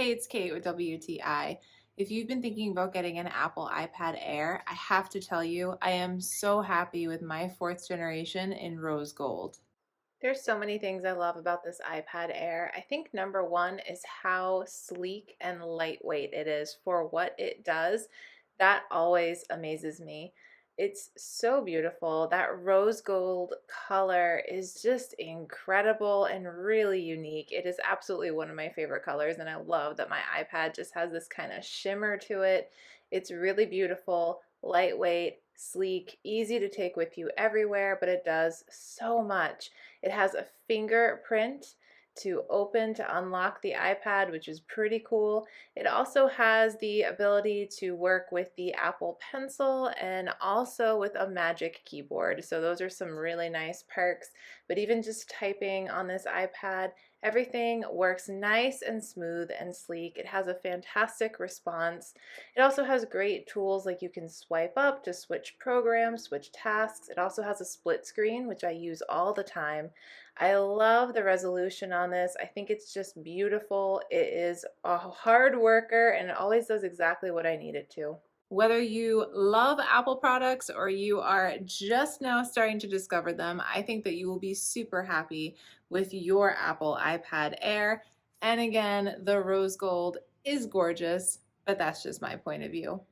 Hey, it's Kate with WTI. If you've been thinking about getting an Apple iPad Air, I have to tell you, I am so happy with my fourth generation in rose gold. There's so many things I love about this iPad Air. I think number one is how sleek and lightweight it is for what it does. That always amazes me. It's so beautiful. That rose gold color is just incredible and really unique. It is absolutely one of my favorite colors, and I love that my iPad just has this kind of shimmer to it. It's really beautiful, lightweight, sleek, easy to take with you everywhere, but it does so much. It has a fingerprint to open to unlock the iPad, which is pretty cool. It also has the ability to work with the Apple Pencil and also with a Magic Keyboard. So those are some really nice perks. But even just typing on this iPad, everything works nice and smooth and sleek. It has a fantastic response. It also has great tools like you can swipe up to switch programs, switch tasks. It also has a split screen, which I use all the time. I love the resolution on this. I think it's just beautiful. It is a hard worker and it always does exactly what I need it to. Whether you love Apple products or you are just now starting to discover them, I think that you will be super happy with your Apple iPad Air. And again, the rose gold is gorgeous, but that's just my point of view.